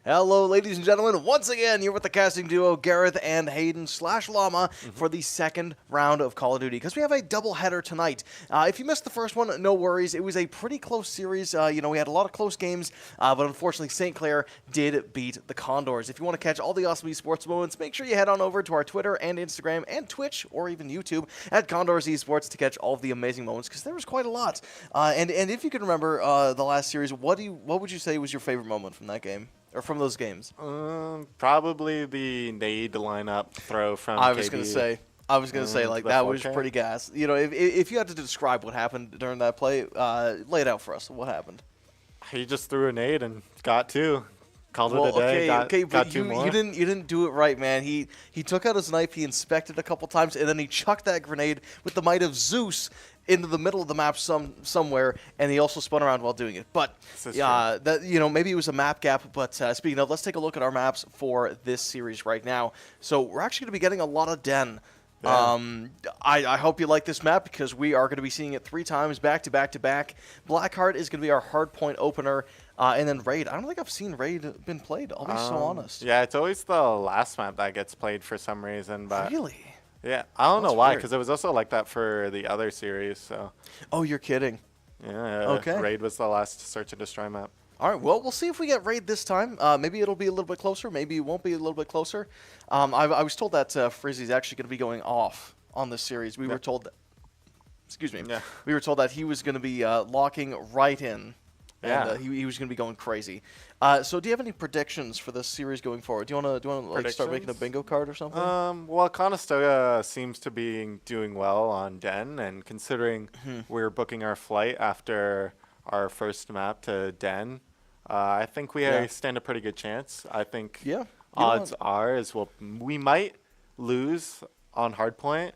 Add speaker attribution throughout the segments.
Speaker 1: Hello, ladies and gentlemen. Once again, you're with the casting duo Gareth and Hayden /Llama for the second round of Call of Duty, because we have a doubleheader tonight. If you missed the first one, no worries. It was a pretty close series. We had a lot of close games, but unfortunately, St. Clair did beat the Condors. If you want to catch all the awesome esports moments, make sure you head on over to our Twitter and Instagram and Twitch, or even YouTube, at Condors Esports to catch all of the amazing moments, because there was quite a lot. And if you can remember the last series, what would you say was your favorite moment from that game? Or from those games?
Speaker 2: Probably the nade lineup throw from
Speaker 1: I was
Speaker 2: KD.
Speaker 1: going to say, like, that was pretty gas. You know, if you had to describe what happened during that play, lay it out for us. What happened?
Speaker 2: He just threw a nade and got two. Called it a day.
Speaker 1: Okay,
Speaker 2: got
Speaker 1: but
Speaker 2: two more.
Speaker 1: you didn't do it right, man. He took out his knife, he inspected a couple times, and then he chucked that grenade with the might of Zeus into the middle of the map somewhere, and he also spun around while doing it. But maybe it was a map gap. But speaking of, let's take a look at our maps for this series right now. So we're actually going to be getting a lot of Den. Yeah. I hope you like this map, because we are going to be seeing it 3 times back to back to back. Blackheart is going to be our hardpoint opener. And then Raid. I don't think I've seen Raid been played. I'll be so honest.
Speaker 2: Yeah, it's always the last map that gets played for some reason. But
Speaker 1: really?
Speaker 2: Yeah, I don't know why, because it was also like that for the other series. So.
Speaker 1: Oh, you're kidding.
Speaker 2: Yeah.
Speaker 1: Okay.
Speaker 2: Raid was the last search and destroy map.
Speaker 1: All right, well, we'll see if we get Raid this time. Maybe it'll be a little bit closer. Maybe it won't be a little bit closer. I was told that Frizzy's actually going to be going off on this series. We were told that. Excuse me. Yeah. We were told that he was going to be locking right in.
Speaker 2: Yeah.
Speaker 1: And he was going to be going crazy. So do you have any predictions for this series going forward? Do you want to like start making a bingo card or something?
Speaker 2: Well, Conestoga seems to be doing well on Den, and considering we're booking our flight after our first map to Den, I think we stand a pretty good chance. I think odds are we might lose on hardpoint,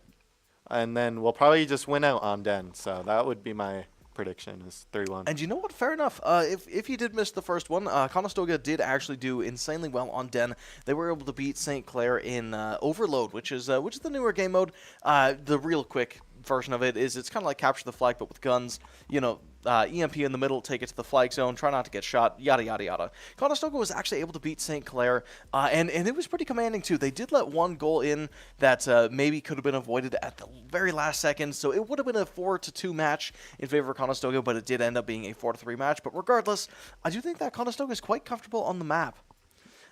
Speaker 2: and then we'll probably just win out on Den. So that would be my prediction, is 3-1.
Speaker 1: And you know what? Fair enough. If you did miss the first one, Conestoga did actually do insanely well on Den. They were able to beat St. Clair in Overload, which is the newer game mode. The real quick version of it is it's kind of like Capture the Flag, but with guns. You know, EMP in the middle, take it to the flag zone, try not to get shot, yada, yada, yada. Conestoga was actually able to beat St. Clair, and it was pretty commanding, too. They did let one goal in that maybe could have been avoided at the very last second, so it would have been a 4-2 match in favor of Conestoga, but it did end up being a 4-3 match. But regardless, I do think that Conestoga is quite comfortable on the map.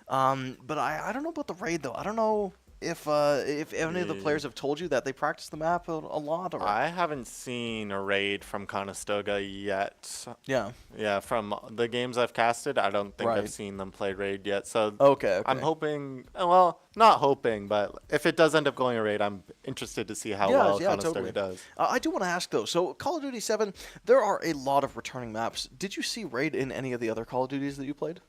Speaker 1: But I don't know about the Raid, though. I don't know if any of the players have told you that they practice the map a lot, or
Speaker 2: I haven't seen a raid from Conestoga yet.
Speaker 1: yeah.
Speaker 2: Yeah, from the games I've casted, I don't think
Speaker 1: Right.
Speaker 2: I've seen them play raid yet. So
Speaker 1: Okay.
Speaker 2: I'm hoping, well, not hoping, but if it does end up going a raid, I'm interested to see how well Conestoga
Speaker 1: totally.
Speaker 2: does.
Speaker 1: I do want to ask though. So Call of Duty 7, there are a lot of returning maps. Did you see raid in any of the other Call of Duties that you played?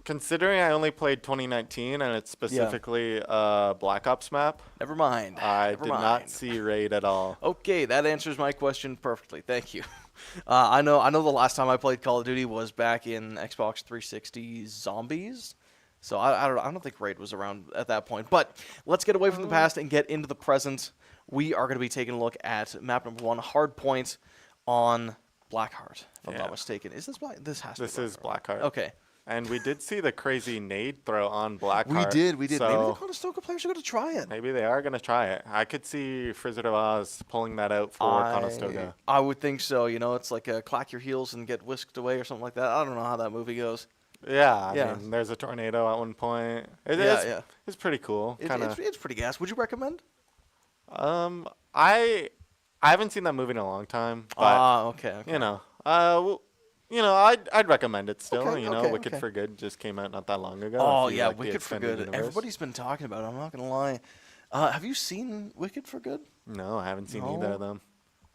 Speaker 2: Considering I only played 2019 and it's specifically a Black Ops map,
Speaker 1: Never mind.
Speaker 2: I
Speaker 1: Never
Speaker 2: did
Speaker 1: mind.
Speaker 2: not see raid at all.
Speaker 1: Okay, that answers my question perfectly. Thank you. I know the last time I played Call of Duty was back in Xbox 360 Zombies. So I don't think raid was around at that point. But let's get away from the past and get into the present. We are going to be taking a look at map number 1, Hardpoint on Blackheart, if I'm not mistaken. Is this Black? This has to be
Speaker 2: This is Blackheart.
Speaker 1: Okay.
Speaker 2: And we did see the crazy nade throw on Blackheart.
Speaker 1: We did.
Speaker 2: So
Speaker 1: Maybe the Conestoga players are going to try it.
Speaker 2: maybe they are going to try it. I could see Frizzard of Oz pulling that out for Conestoga.
Speaker 1: I would think so. You know, it's like clack your heels and get whisked away or something like that. I don't know how that movie goes.
Speaker 2: Yeah, I
Speaker 1: Yeah.
Speaker 2: mean, there's a tornado at one point. It's pretty cool.
Speaker 1: It's pretty gas. Would you recommend?
Speaker 2: I haven't seen that movie in a long time, but
Speaker 1: Okay.
Speaker 2: I'd recommend it still.
Speaker 1: Okay,
Speaker 2: Wicked
Speaker 1: okay.
Speaker 2: for Good just came out not that long ago.
Speaker 1: Oh
Speaker 2: if you
Speaker 1: yeah,
Speaker 2: like the
Speaker 1: Wicked for
Speaker 2: extended
Speaker 1: Good.
Speaker 2: universe.
Speaker 1: Everybody's been talking about it. I'm not gonna lie. Have you seen Wicked for Good?
Speaker 2: No, I haven't seen
Speaker 1: No?
Speaker 2: either of them.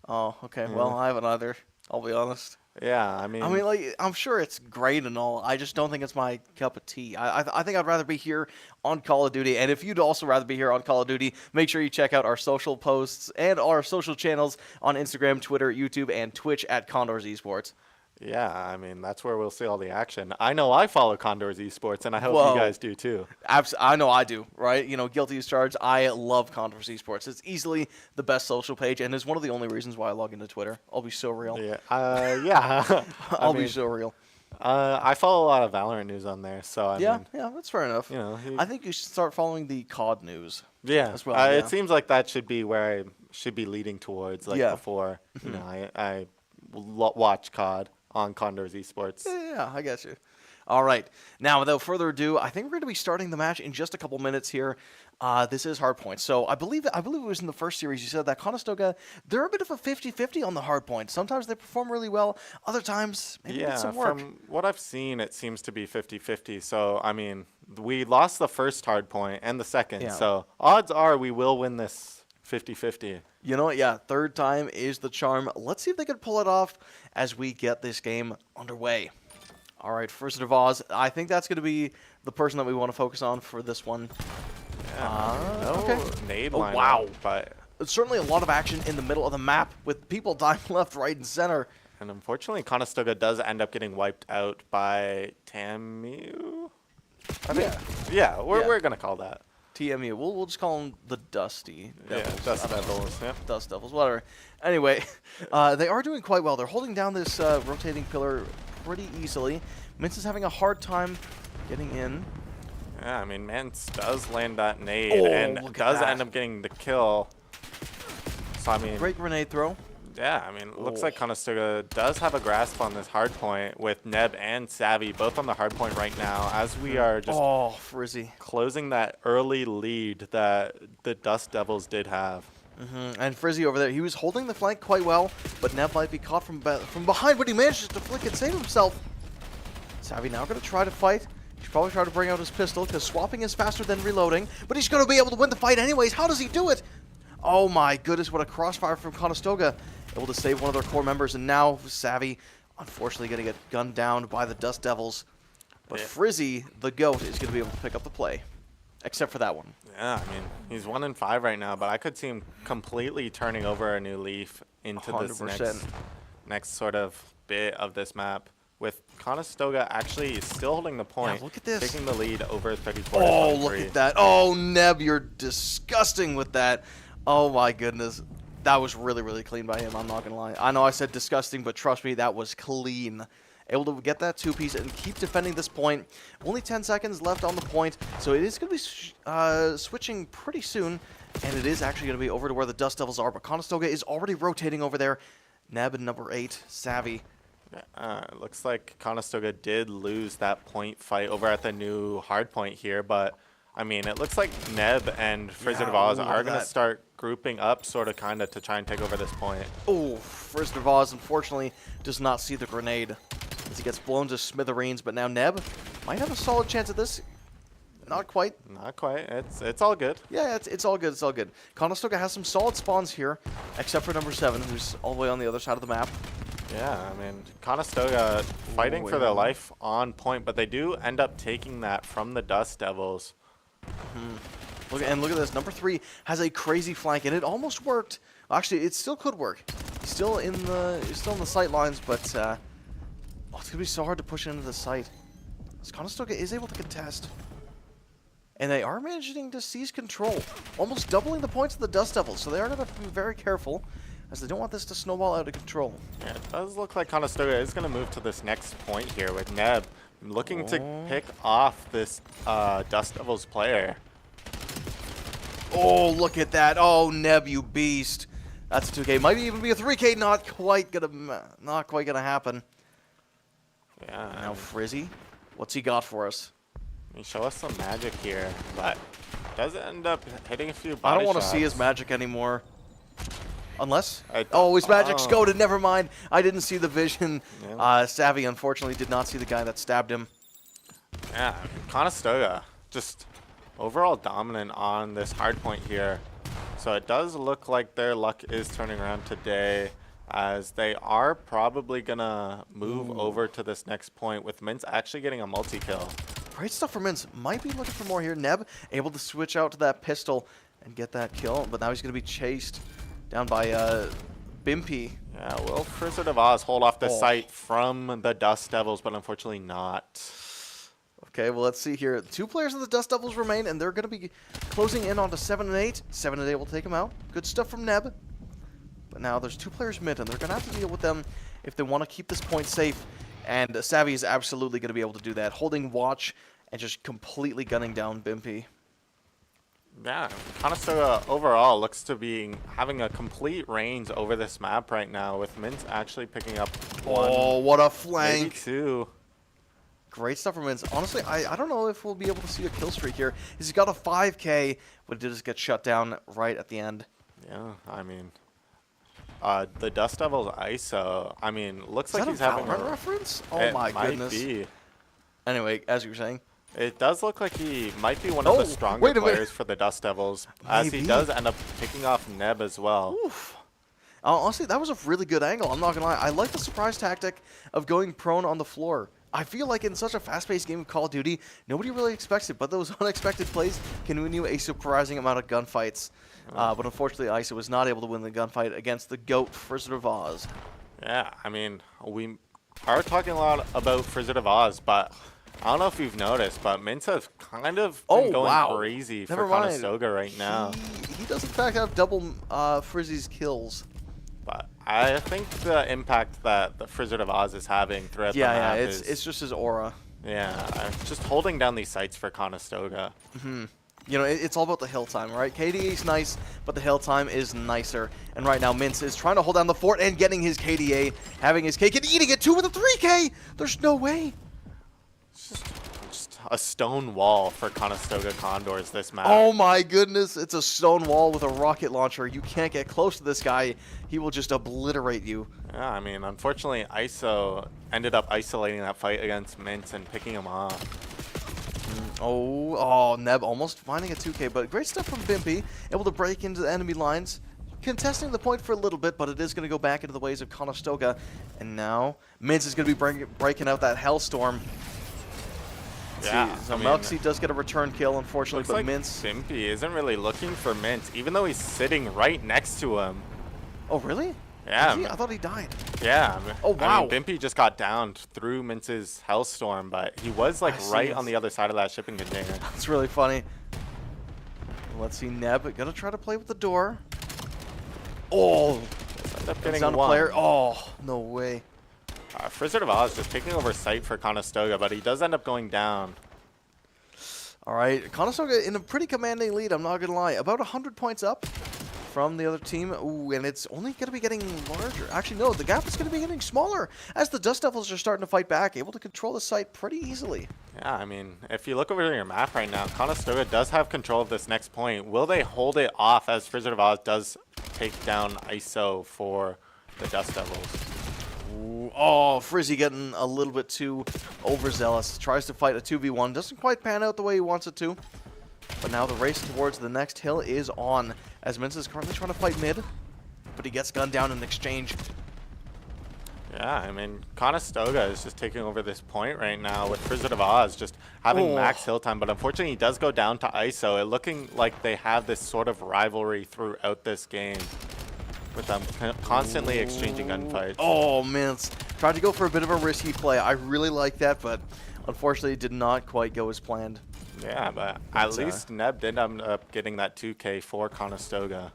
Speaker 1: Oh, okay. Well, I haven't either. I'll be honest.
Speaker 2: Yeah, I mean,
Speaker 1: like, I'm sure it's great and all. I just don't think it's my cup of tea. I think I'd rather be here on Call of Duty. And if you'd also rather be here on Call of Duty, make sure you check out our social posts and our social channels on Instagram, Twitter, YouTube, and Twitch at Condors Esports.
Speaker 2: yeah, I mean, that's where we'll see all the action. I know I follow Condors Esports, and I hope
Speaker 1: Whoa.
Speaker 2: you guys do too.
Speaker 1: I know I do, right? Guilty as charged. I love Condors Esports. It's easily the best social page, and it's one of the only reasons why I log into Twitter. I'll be so real.
Speaker 2: Yeah, yeah.
Speaker 1: I'll be so real.
Speaker 2: I follow a lot of Valorant news on there, so I
Speaker 1: Yeah,
Speaker 2: mean,
Speaker 1: that's fair enough. I think you should start following the COD news.
Speaker 2: yeah,
Speaker 1: as well, yeah.
Speaker 2: It seems like that should be where I should be leading towards, like
Speaker 1: Yeah.
Speaker 2: before. I watch COD on Condors Esports.
Speaker 1: Yeah, I get you. All right. Now, without further ado, I think we're going to be starting the match in just a couple minutes here. This is Hardpoint. So I believe it was in the first series you said that Conestoga, they're a bit of a 50-50 on the Hardpoint. Sometimes they perform really well. Other times, maybe
Speaker 2: Yeah,
Speaker 1: need some work.
Speaker 2: from what I've seen, it seems to be 50-50. So, I mean, we lost the first Hardpoint and the second.
Speaker 1: Yeah.
Speaker 2: So, odds are we will win this 50-50.
Speaker 1: You know what? Yeah, third time is the charm. Let's see if they can pull it off as we get this game underway. All right, Frizzard of Oz. I think that's going to be the person that we want to focus on for this one.
Speaker 2: No nade
Speaker 1: Oh,
Speaker 2: lineup,
Speaker 1: wow.
Speaker 2: But
Speaker 1: There's certainly a lot of action in the middle of the map with people dying left, right, and center.
Speaker 2: and unfortunately, Conestoga does end up getting wiped out by TAMIU. I think. Yeah, we're gonna call that.
Speaker 1: TMU. We'll just call them the Dusty Devils.
Speaker 2: Yeah, Dust Devils. Yeah.
Speaker 1: Dust Devils, whatever. Anyway, they are doing quite well. They're holding down this rotating pillar pretty easily. Mintz is having a hard time getting in.
Speaker 2: Yeah, I mean, Mance does land that nade
Speaker 1: Oh,
Speaker 2: and
Speaker 1: look at
Speaker 2: does
Speaker 1: that.
Speaker 2: end up getting the kill. So, I mean,
Speaker 1: Great grenade throw.
Speaker 2: yeah, I mean, it looks
Speaker 1: Oh.
Speaker 2: like Conestoga does have a grasp on this hard point with Neb and Savvy both on the hard point right now as we are just
Speaker 1: Oh, Frizzy.
Speaker 2: closing that early lead that the Dust Devils did have.
Speaker 1: And Frizzy over there, he was holding the flank quite well, but Neb might be caught from behind, but he manages to flick and save himself. Savvy now going to try to fight. He's probably trying to bring out his pistol because swapping is faster than reloading, but he's going to be able to win the fight anyways. How does he do it? Oh my goodness, what a crossfire from Conestoga. Able to save one of their core members, and now Savvy, unfortunately, going to get gunned down by the Dust Devils. But
Speaker 2: Yeah.
Speaker 1: Frizzy, the GOAT, is going to be able to pick up the play, except for that one.
Speaker 2: Yeah, I mean, he's 1-5 right now, but I could see him completely turning over a new leaf into this
Speaker 1: 100%.
Speaker 2: next sort of bit of this map. With Conestoga actually still holding the point,
Speaker 1: look at this.
Speaker 2: taking the lead over 34
Speaker 1: Oh,
Speaker 2: to
Speaker 1: look
Speaker 2: 23.
Speaker 1: at that. Oh, Neb, you're disgusting with that. Oh, my goodness. That was really, really clean by him. I'm not going to lie. I know I said disgusting, but trust me, that was clean. Able to get that two-piece and keep defending this point. Only 10 seconds left on the point, so it is going to be switching pretty soon, and it is actually going to be over to where the Dust Devils are, but Conestoga is already rotating over there. Neb and number 8, Savvy.
Speaker 2: It looks like Conestoga did lose that point fight over at the new hard point here, but I mean, it looks like Neb and Frizzard of
Speaker 1: Yeah,
Speaker 2: Oz
Speaker 1: look
Speaker 2: are
Speaker 1: at
Speaker 2: going to
Speaker 1: that.
Speaker 2: start grouping up, sort of, kind of, to try and take over this point.
Speaker 1: Oh, Frizzard of Oz unfortunately does not see the grenade as he gets blown to smithereens, but now Neb might have a solid chance at this. Not quite.
Speaker 2: Not quite. It's all good.
Speaker 1: Yeah, it's all good. It's all good. Conestoga has some solid spawns here, except for number 7, who's all the way on the other side of the map.
Speaker 2: Yeah, I mean, Conestoga fighting for their life on point, but they do end up taking that from the Dust Devils.
Speaker 1: Look at this. Number 3 has a crazy flank, and it almost worked. Actually, it still could work. He's still in the sight lines, but it's gonna be so hard to push into the site. As Conestoga is able to contest. And they are managing to seize control, almost doubling the points of the Dust Devils, so they are going to have to be very careful, as they don't want this to snowball out of control.
Speaker 2: Yeah, it does look like Conestoga is going to move to this next point here with Neb looking to pick off this Dust Devils player.
Speaker 1: Oh, look at that. Oh, Neb, you beast. That's a 2K. Might even be a 3K. Not quite gonna happen.
Speaker 2: Yeah.
Speaker 1: Now Frizzy, what's he got for us?
Speaker 2: He show us some magic here, but does end up hitting a few body
Speaker 1: I don't want to
Speaker 2: shots.
Speaker 1: see his magic anymore. Unless... Oh, his magic's scoded. Never mind. I didn't see the vision.
Speaker 2: Yeah.
Speaker 1: Savvy, unfortunately, did not see the guy that stabbed him.
Speaker 2: Yeah, Conestoga just overall dominant on this hard point here. So it does look like their luck is turning around today, as they are probably going to move over to this next point with Mince actually getting a multi-kill.
Speaker 1: Great stuff from Mince. Might be looking for more here. Neb able to switch out to that pistol and get that kill, but now he's going to be chased down by Bimpy.
Speaker 2: Yeah, will Frizzard of Oz hold off the site from the Dust Devils, but unfortunately not.
Speaker 1: Okay, well, let's see here. 2 players of the Dust Devils remain, and they're going to be closing in on to 7 and 8. 7 and 8 will take them out. Good stuff from Neb. But now there's 2 players mid, and they're going to have to deal with them if they want to keep this point safe. And Savvy is absolutely going to be able to do that, holding watch and just completely gunning down Bimpy.
Speaker 2: Yeah, Conestoga overall looks to be having a complete reigns over this map right now, with Mince actually picking up 1.
Speaker 1: Oh, what a
Speaker 2: Maybe
Speaker 1: flank.
Speaker 2: 2.
Speaker 1: Great stuff from Mince. Honestly, I don't know if we'll be able to see a kill streak here. He's got a 5K, but it did just get shut down right at the end.
Speaker 2: Yeah, I mean, the Dust Devils ISO, I mean, looks
Speaker 1: Is
Speaker 2: like
Speaker 1: that
Speaker 2: he's
Speaker 1: a
Speaker 2: having
Speaker 1: Valorant
Speaker 2: a...
Speaker 1: reference? Oh
Speaker 2: It
Speaker 1: my
Speaker 2: might
Speaker 1: goodness.
Speaker 2: be.
Speaker 1: Anyway, as you were saying.
Speaker 2: It does look like he might be one of the stronger
Speaker 1: wait a minute.
Speaker 2: players for the Dust Devils, as he
Speaker 1: Maybe.
Speaker 2: does end up picking off Neb as well.
Speaker 1: Oof. Honestly, that was a really good angle. I'm not going to lie. I like the surprise tactic of going prone on the floor. I feel like in such a fast-paced game of Call of Duty, nobody really expects it, but those unexpected plays can win you a surprising amount of gunfights. But unfortunately, ISO was not able to win the gunfight against the GOAT, Frizzard of Oz.
Speaker 2: Yeah, I mean, we are talking a lot about Frizzard of Oz, but I don't know if you've noticed, but Mince have kind of been going crazy for Conestoga right now.
Speaker 1: He does, in fact, have double Frizzy's kills.
Speaker 2: But I think the impact that the Frizzard of Oz is having throughout the map is...
Speaker 1: it's just his aura.
Speaker 2: Yeah, just holding down these sites for Conestoga.
Speaker 1: You know, it's all about the hill time, right? KDA's nice, but the hill time is nicer. And right now, Mince is trying to hold down the fort and getting his KDA, having his cake and eating it too with a 3K! There's no way!
Speaker 2: It's just a stone wall for Conestoga Condors this map.
Speaker 1: Oh my goodness, it's a stone wall with a rocket launcher. You can't get close to this guy. He will just obliterate you.
Speaker 2: Yeah, I mean, unfortunately, ISO ended up isolating that fight against Mince and picking him off.
Speaker 1: Oh, Neb almost finding a 2K, but great stuff from Bimpy. Able to break into the enemy lines. Contesting the point for a little bit, but it is going to go back into the ways of Conestoga. And now, Mince is going to be breaking out that Hellstorm.
Speaker 2: Yeah,
Speaker 1: so Melxy does get a return kill, unfortunately,
Speaker 2: looks
Speaker 1: but
Speaker 2: like
Speaker 1: Mince...
Speaker 2: Bimpy isn't really looking for Mince, even though he's sitting right next to him.
Speaker 1: Oh, really?
Speaker 2: Yeah.
Speaker 1: I thought he died.
Speaker 2: Yeah.
Speaker 1: Oh, wow.
Speaker 2: I mean, Bimpy just got downed through Mince's Hellstorm, but he was like right on the other side of that shipping container.
Speaker 1: That's really funny. Let's see, Neb gonna try to play with the door. Oh,
Speaker 2: End up getting
Speaker 1: down a
Speaker 2: one.
Speaker 1: player. Oh, no way.
Speaker 2: Frizzard of Oz just taking over site for Conestoga, but he does end up going down.
Speaker 1: All right, Conestoga in a pretty commanding lead, I'm not gonna lie. About 100 points up. from the other team. Ooh, and it's only going to be getting larger. Actually, no, the gap is going to be getting smaller as the Dust Devils are starting to fight back, able to control the site pretty easily.
Speaker 2: Yeah, I mean, if you look over your map right now, Conestoga does have control of this next point. Will they hold it off as Wizard of Oz does take down ISO for the Dust Devils?
Speaker 1: Ooh, oh, Frizzy getting a little bit too overzealous. Tries to fight a 2v1. Doesn't quite pan out the way he wants it to. But now the race towards the next hill is on, as Mince is currently trying to fight mid, but he gets gunned down in exchange.
Speaker 2: Yeah, I mean, Conestoga is just taking over this point right now with Wizard of Oz just having max hill time, but unfortunately he does go down to ISO. It looking like they have this sort of rivalry throughout this game with them constantly exchanging gunfights.
Speaker 1: Oh, Mince tried to go for a bit of a risky play. I really like that, but unfortunately it did not quite go as planned.
Speaker 2: Yeah, but at least Neb did end up getting that 2K for Conestoga.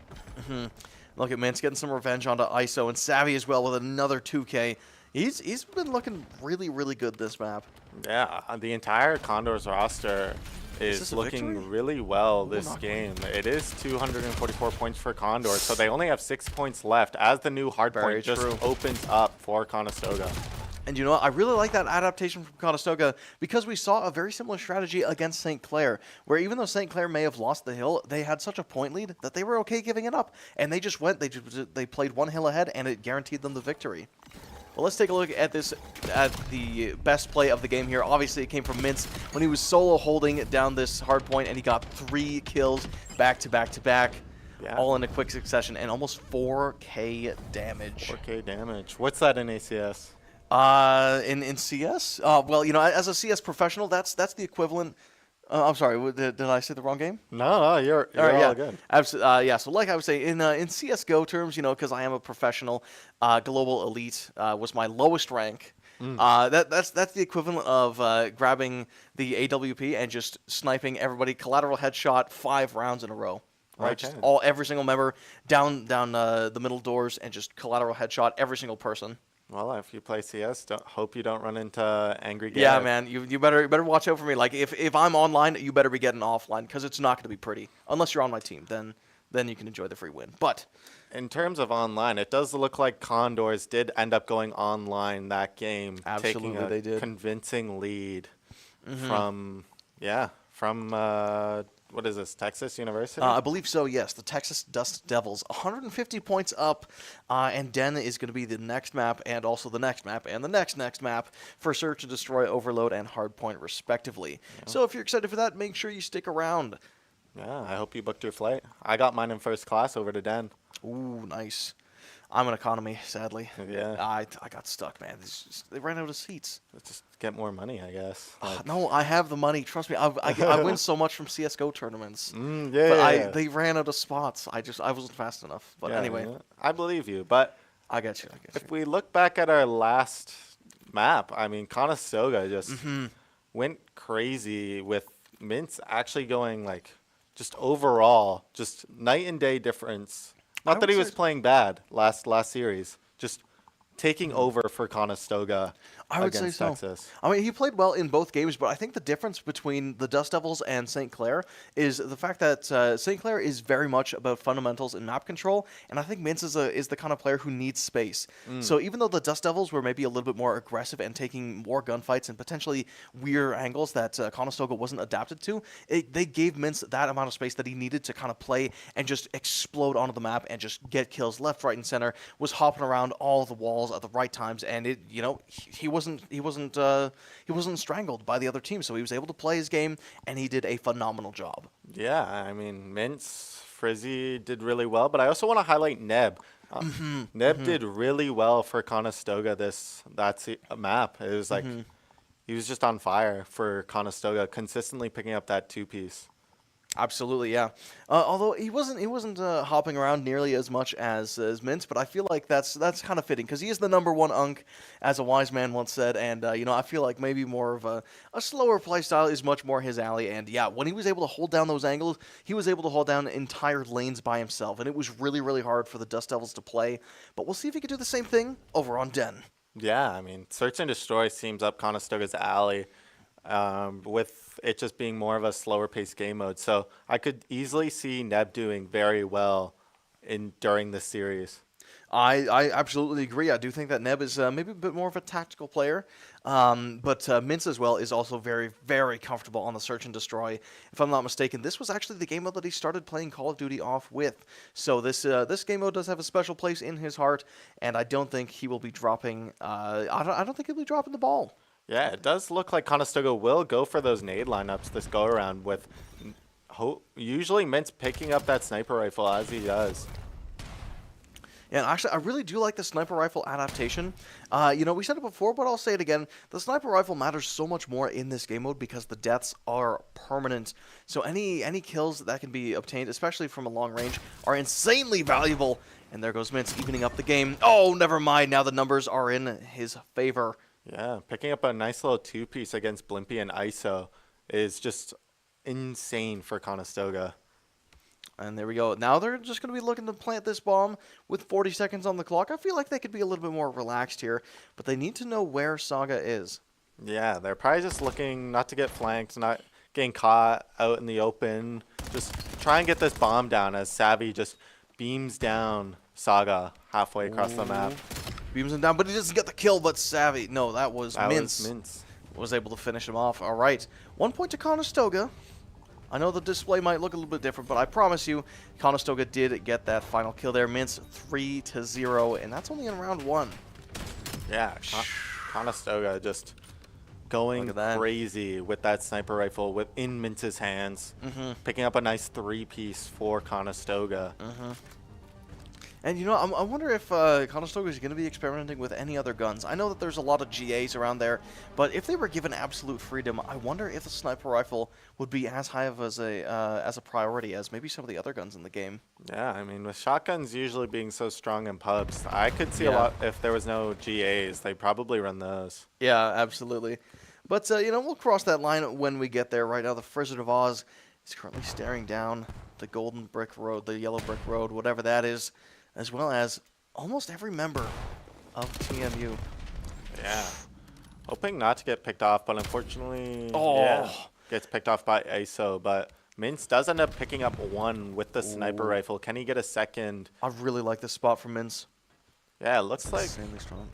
Speaker 1: Look at Mince getting some revenge onto ISO, and Savvy as well with another 2K. He's been looking really, really good this map.
Speaker 2: Yeah, the entire Condors roster is looking really well this game. It is 244 points for Condor, so they only have 6 points left as the new hardpoint just opens up for Conestoga.
Speaker 1: And you know what? I really like that adaptation from Conestoga because we saw a very similar strategy against St. Clair, where even though St. Clair may have lost the hill, they had such a point lead that they were okay giving it up. And they just went, they played one hill ahead, and it guaranteed them the victory. Well, let's take a look at the best play of the game here. Obviously, it came from Mince when he was solo holding down this hard point, and he got 3 kills back to back to back. Yeah. All in a quick succession, and almost 4K damage.
Speaker 2: 4K damage. What's that in ACS?
Speaker 1: In CS? Well, you know, as a CS professional, that's the equivalent. I'm sorry, did I say the wrong game?
Speaker 2: No, you're all good.
Speaker 1: Absolutely. Yeah. So, like I was saying, in CS:GO terms, you know, because I am a professional, global elite was my lowest rank. That's the equivalent of grabbing the AWP and just sniping everybody, collateral headshot 5 rounds in a row. Right, just every single member down the middle doors and just collateral headshot every single person.
Speaker 2: Well, if you play CS, hope you don't run into angry guys.
Speaker 1: Yeah, man, you better watch out for me. Like if I'm online, you better be getting offline because it's not going to be pretty unless you're on my team. Then you can enjoy the free win. But
Speaker 2: in terms of online, it does look like Condors did end up going online that game,
Speaker 1: absolutely,
Speaker 2: taking
Speaker 1: they did.
Speaker 2: Convincing lead from what is this, Texas University?
Speaker 1: I believe so, yes. The Texas Dust Devils. 150 points up, and Den is going to be the next map, and also the next map, and the next map for Search and Destroy, Overload, and Hardpoint, respectively. Yeah. So if you're excited for that, make sure you stick around.
Speaker 2: Yeah, I hope you booked your flight. I got mine in first class over to Den.
Speaker 1: Ooh, nice. I'm an economy, sadly.
Speaker 2: Yeah.
Speaker 1: I got stuck, man. They ran out of seats.
Speaker 2: Let's just get more money, I guess.
Speaker 1: Like, no, I have the money. Trust me. I win so much from CS:GO tournaments. They ran out of spots. I wasn't fast enough. But anyway.
Speaker 2: Yeah. I believe you. But
Speaker 1: I get you.
Speaker 2: If we look back at our last map, I mean, Conestoga just went crazy with Mince actually going like just overall, just night and day difference. Not that he was playing bad last series, just taking over for Conestoga against Texas.
Speaker 1: I mean, he played well in both games, but I think the difference between the Dust Devils and St. Clair is the fact that St. Clair is very much about fundamentals and map control, and I think Mince is the kind of player who needs space. So even though the Dust Devils were maybe a little bit more aggressive and taking more gunfights and potentially weird angles that Conestoga wasn't adapted to, they gave Mince that amount of space that he needed to kind of play and just explode onto the map and just get kills left, right, and center. Was hopping around all the walls at the right times, and he wasn't strangled by the other team, so he was able to play his game, and he did a phenomenal job.
Speaker 2: Yeah, I mean, Mince, Frizzy did really well, but I also want to highlight Neb. Neb did really well for Conestoga that map. It was like he was just on fire for Conestoga, consistently picking up that 2-piece.
Speaker 1: Absolutely, yeah. Although he wasn't hopping around nearly as much as Mince, but I feel like that's kind of fitting because he is the #1 unk, as a wise man once said, and I feel like maybe more of a slower play style is much more his alley. And yeah, when he was able to hold down those angles, he was able to hold down entire lanes by himself, and it was really, really hard for the Dust Devils to play. But we'll see if he can do the same thing over on Den.
Speaker 2: Yeah, I mean, Search and Destroy seems up Conestoga's alley. With it just being more of a slower paced game mode. So I could easily see Neb doing very well during this series.
Speaker 1: I absolutely agree. I do think that Neb is maybe a bit more of a tactical player, but Mince as well is also very, very comfortable on the search and destroy. If I'm not mistaken, this was actually the game mode that he started playing Call of Duty off with. So this game mode does have a special place in his heart, and I don't think he will be dropping. I don't think he'll be dropping the ball.
Speaker 2: Yeah, it does look like Conestoga will go for those nade lineups this go around with usually Mintz picking up that sniper rifle as he does.
Speaker 1: Yeah, and actually, I really do like the sniper rifle adaptation. We said it before, but I'll say it again. The sniper rifle matters so much more in this game mode because the deaths are permanent. So any kills that can be obtained, especially from a long range, are insanely valuable. And there goes Mintz evening up the game. Oh, never mind. Now the numbers are in his favor.
Speaker 2: Yeah, picking up a nice little two-piece against Blimpy and ISO is just insane for Conestoga.
Speaker 1: And there we go. Now they're just going to be looking to plant this bomb with 40 seconds on the clock. I feel like they could be a little bit more relaxed here, but they need to know where Saga is.
Speaker 2: Yeah, they're probably just looking not to get flanked, not getting caught out in the open. Just try and get this bomb down as Savvy just beams down Saga halfway across the map.
Speaker 1: Beams him down, but he doesn't get the kill, but Savvy. No, that was Mince. Was able to finish him off. All right. 1 point to Conestoga. I know the display might look a little bit different, but I promise you, Conestoga did get that final kill there. Mince 3-0, and that's only in round 1.
Speaker 2: Yeah, Conestoga just going crazy with that sniper rifle within Mince's hands, picking up a nice three-piece for Conestoga.
Speaker 1: And I wonder if Conestoga is going to be experimenting with any other guns. I know that there's a lot of GAs around there, but if they were given absolute freedom, I wonder if the sniper rifle would be as high of as a priority as maybe some of the other guns in the game.
Speaker 2: Yeah, I mean, with shotguns usually being so strong in pubs, I could see a lot if there was no GAs. They'd probably run those.
Speaker 1: Yeah, absolutely. But, we'll cross that line when we get there. Right now, the Wizard of Oz is currently staring down the golden brick road, the yellow brick road, whatever that is, as well as almost every member of TAMU.
Speaker 2: Yeah. Hoping not to get picked off, but unfortunately, gets picked off by ISO. But Mince does end up picking up one with the sniper rifle. Can he get a second?
Speaker 1: I really like this spot for Mince.
Speaker 2: Yeah, it looks like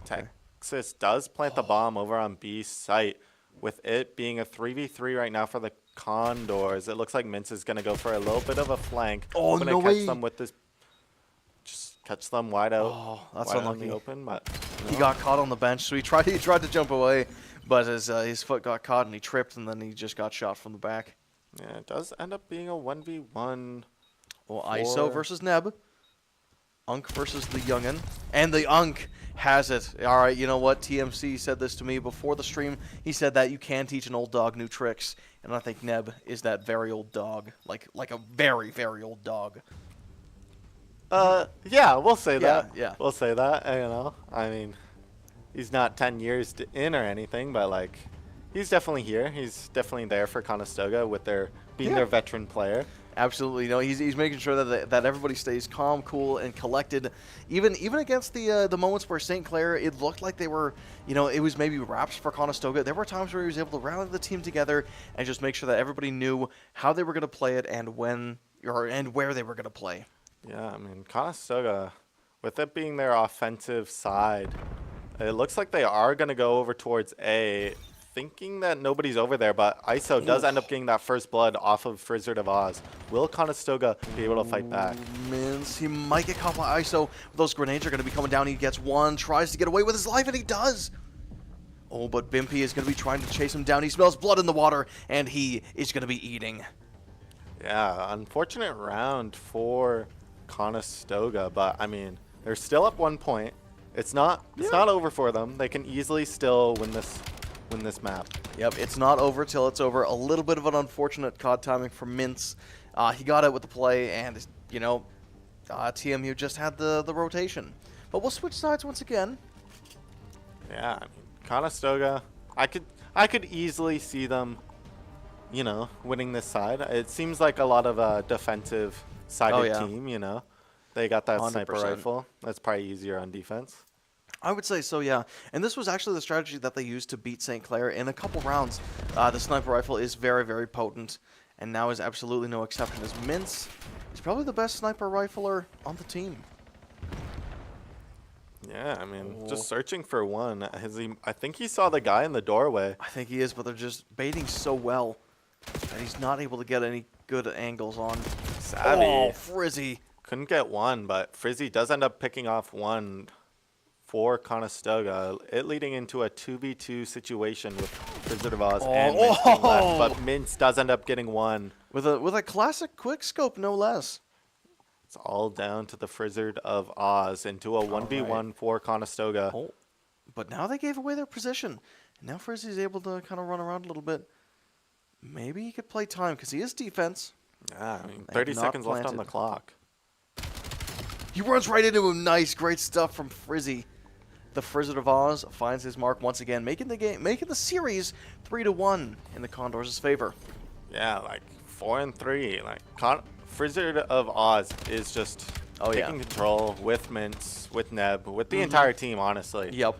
Speaker 2: Texas does plant the bomb over on B site. With it being a 3v3 right now for the Condors, it looks like Mince is going to go for a little bit of a flank.
Speaker 1: Oh, no way.
Speaker 2: Catch them with this. Catch them wide out.
Speaker 1: Oh, that's
Speaker 2: wide
Speaker 1: unlucky.
Speaker 2: In the open, but
Speaker 1: no. He got caught on the bench, so he tried to jump away, but his foot got caught and he tripped, and then he just got shot from the back.
Speaker 2: Yeah, it does end up being a 1v1.
Speaker 1: Well, ISO versus Neb. Unk versus the Youngin. And the Unk has it. All right, you know what? TMC said this to me before the stream. He said that you can teach an old dog new tricks, and I think Neb is that very old dog, like a very, very old dog.
Speaker 2: Yeah, we'll say that.
Speaker 1: Yeah.
Speaker 2: We'll say that. I mean, he's not 10 years in or anything, but like, he's definitely here. He's definitely there for Conestoga with their their veteran player.
Speaker 1: Absolutely, he's making sure that everybody stays calm, cool, and collected. Even against the moments where St. Clair, it looked like they were, it was maybe wraps for Conestoga. There were times where he was able to rally the team together and just make sure that everybody knew how they were going to play it and when and where they were going to play.
Speaker 2: Yeah, I mean, Conestoga, with it being their offensive side, it looks like they are going to go over towards A, thinking that nobody's over there, but ISO does end up getting that first blood off of Wizard of Oz. Will Conestoga be able to fight back?
Speaker 1: Mince, he might get caught by ISO. Those grenades are going to be coming down. He gets one, tries to get away with his life, and he does. Oh, but Bimpy is going to be trying to chase him down. He smells blood in the water, and he is going to be eating.
Speaker 2: Yeah, unfortunate round for Conestoga, but I mean, they're still up 1 point. It's not over for them. They can easily still win this map.
Speaker 1: Yep, it's not over till it's over. A little bit of an unfortunate COD timing for Mince. He got out with the play, and TMU just had the rotation. But we'll switch sides once again.
Speaker 2: Yeah, I mean, Conestoga, I could easily see them, winning this side. It seems like a lot of a defensive sided team, They got that 100%. Sniper rifle. That's probably easier on defense.
Speaker 1: I would say so, yeah. And this was actually the strategy that they used to beat St. Clair in a couple rounds. The sniper rifle is very, very potent. and now is absolutely no exception as Mince is probably the best sniper rifler on the team.
Speaker 2: Yeah, I mean, just searching for one. I think he saw the guy in the doorway.
Speaker 1: I think he is, but they're just baiting so well that he's not able to get any good angles on.
Speaker 2: Savvy.
Speaker 1: Oh, Frizzy.
Speaker 2: Couldn't get one, but Frizzy does end up picking off one for Conestoga, it leading into a 2v2 situation with Wizard of Oz and Mince being left, but Mince does end up getting one.
Speaker 1: With a classic quick scope, no less.
Speaker 2: It's all down to the Wizard of Oz into a 1v1 for Conestoga.
Speaker 1: Oh, but now they gave away their position. Now Frizzy's able to kind of run around a little bit. Maybe he could play time because he is defense.
Speaker 2: Yeah, I mean, 30 seconds left on the clock.
Speaker 1: He runs right into him. Nice, great stuff from Frizzy. The Wizard of Oz finds his mark once again, making the series 3-1 in the Condors' favor.
Speaker 2: Yeah, like 4-3. Like Wizard of Oz is just taking control with Mince, with Neb, with the entire team. Honestly.
Speaker 1: Yep.